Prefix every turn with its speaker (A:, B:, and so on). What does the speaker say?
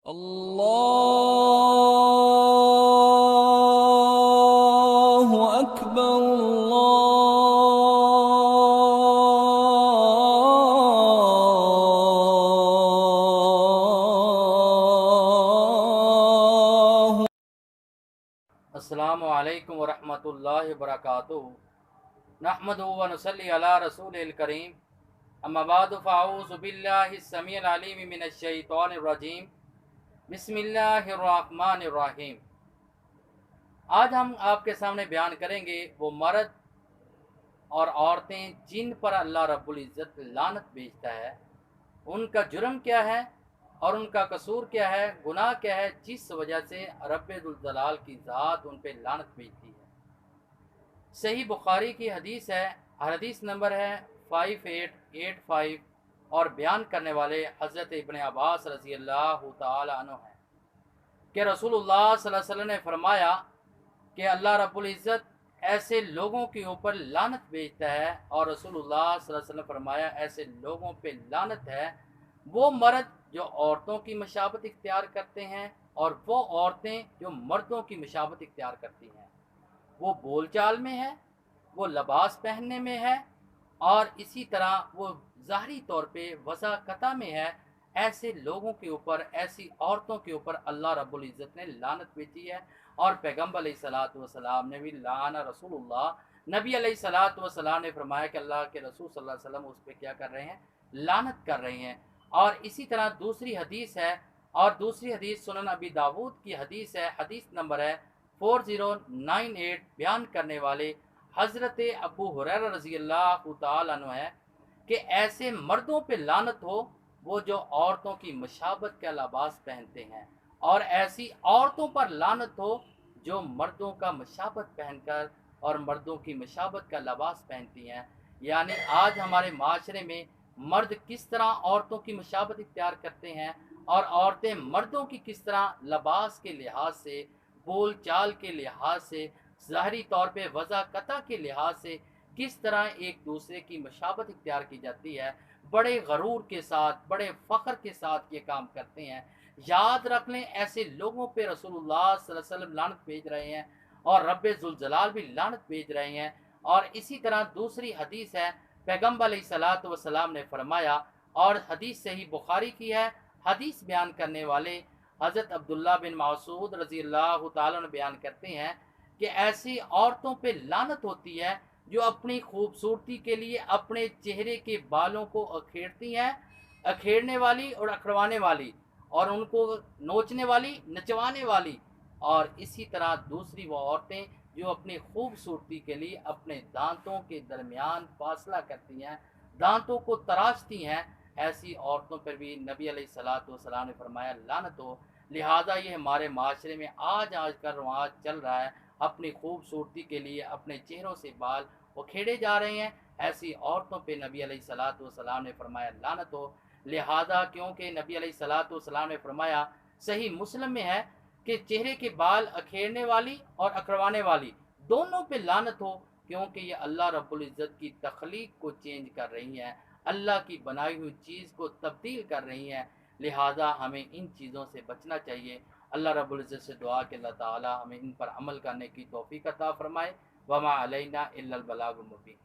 A: اللہ اکبر اللہ.
B: السلام علیکم ورحمۃ اللہ وبرکاتہ. نحمدہ و نصلی علی رسول الکریم. اما بعد فاعوذ باللہ السمیع العلیم من الشیطان الرجیم. بسم اللہ الرحمن الرحیم. آج ہم آپ کے سامنے بیان کریں گے وہ مرد اور عورتیں جن پر اللہ رب العزت لعنت بھیجتا ہے، ان کا جرم کیا ہے اور ان کا قصور کیا ہے، گناہ کیا ہے، جس وجہ سے رب ذوالجلال کی ذات ان پہ لعنت بھیجتی ہے. صحیح بخاری کی حدیث ہے، حدیث نمبر ہے 5885، اور بیان کرنے والے حضرت ابن عباس رضی اللہ تعالی عنہ ہیں کہ رسول اللہ صلی اللہ علیہ وسلم نے فرمایا کہ اللہ رب العزت ایسے لوگوں کے اوپر لعنت بھیجتا ہے، اور رسول اللہ صلی اللہ علیہ وسلم نے فرمایا ایسے لوگوں پہ لعنت ہے وہ مرد جو عورتوں کی مشابت اختیار کرتے ہیں اور وہ عورتیں جو مردوں کی مشابت اختیار کرتی ہیں. وہ بول چال میں ہے، وہ لباس پہننے میں ہے، اور اسی طرح وہ ظاہری طور پہ وضاقتہ میں ہے. ایسے لوگوں کے اوپر، ایسی عورتوں کے اوپر اللہ رب العزت نے لعنت بھیجی ہے. اور پیغمبر علیہ الصلوۃ والسلام نے بھی لعن رسول اللہ، نبی علیہ الصلوۃ والسلام نے فرمایا کہ اللہ کے رسول صلی اللہ علیہ وسلم اس پہ کیا کر رہے ہیں؟ لعنت کر رہے ہیں. اور اسی طرح دوسری حدیث ہے، اور دوسری حدیث سنن ابی داود کی حدیث ہے، حدیث نمبر ہے 4098، بیان کرنے والے حضرت ابو ہریرہ رضی اللہ تعالی عنہ ہے کہ ایسے مردوں پہ لعنت ہو وہ جو عورتوں کی مشابت کا لباس پہنتے ہیں، اور ایسی عورتوں پر لعنت ہو جو مردوں کا مشابت پہن کر اور مردوں کی مشابت کا لباس پہنتی ہیں. یعنی آج ہمارے معاشرے میں مرد کس طرح عورتوں کی مشابت اختیار کرتے ہیں، اور عورتیں مردوں کی کس طرح لباس کے لحاظ سے، بول چال کے لحاظ سے، ظاہری طور پہ وضاقتہ کے لحاظ سے کس طرح ایک دوسرے کی مشابت اختیار کی جاتی ہے. بڑے غرور کے ساتھ، بڑے فخر کے ساتھ یہ کام کرتے ہیں. یاد رکھ لیں ایسے لوگوں پہ رسول اللہ صلی اللہ علیہ وسلم لعنت بھیج رہے ہیں، اور رب ذوالجلال بھی لعنت بھیج رہے ہیں. اور اسی طرح دوسری حدیث ہے، پیغمبر علیہ الصلوۃ والسلام نے فرمایا، اور حدیث صحیح بخاری کی ہے، حدیث بیان کرنے والے حضرت عبداللہ بن مسعود رضی اللہ تعالیٰ عنہ بیان کرتے ہیں کہ ایسی عورتوں پہ لعنت ہوتی ہے جو اپنی خوبصورتی کے لیے اپنے چہرے کے بالوں کو اکھیڑتی ہیں، اکھیڑنے والی اور اکھڑوانے والی، اور ان کو نوچنے والی، نچوانے والی. اور اسی طرح دوسری وہ عورتیں جو اپنی خوبصورتی کے لیے اپنے دانتوں کے درمیان فاصلہ کرتی ہیں، دانتوں کو تراشتی ہیں. ایسی عورتوں پر بھی نبی علیہ الصلوۃ والسلام نے فرمایا لعنت ہو. لہٰذا یہ ہمارے معاشرے میں آج کا رواج چل رہا ہے، اپنی خوبصورتی کے لیے اپنے چہروں سے بال اکھیڑے جا رہے ہیں. ایسی عورتوں پہ نبی علیہ الصلوۃ والسلام نے فرمایا لعنت ہو. لہٰذا کیونکہ نبی علیہ الصلوۃ والسلام نے فرمایا، صحیح مسلم میں ہے کہ چہرے کے بال اکھیڑنے والی اور اکھڑوانے والی دونوں پہ لعنت ہو، کیونکہ یہ اللہ رب العزت کی تخلیق کو چینج کر رہی ہیں، اللہ کی بنائی ہوئی چیز کو تبدیل کر رہی ہیں. لہٰذا ہمیں ان چیزوں سے بچنا چاہیے. اللہ رب العزت سے دعا کہ اللہ تعالی ہمیں ان پر عمل کرنے کی توفیق عطا فرمائے. وما علینا الا البلاغ المبین.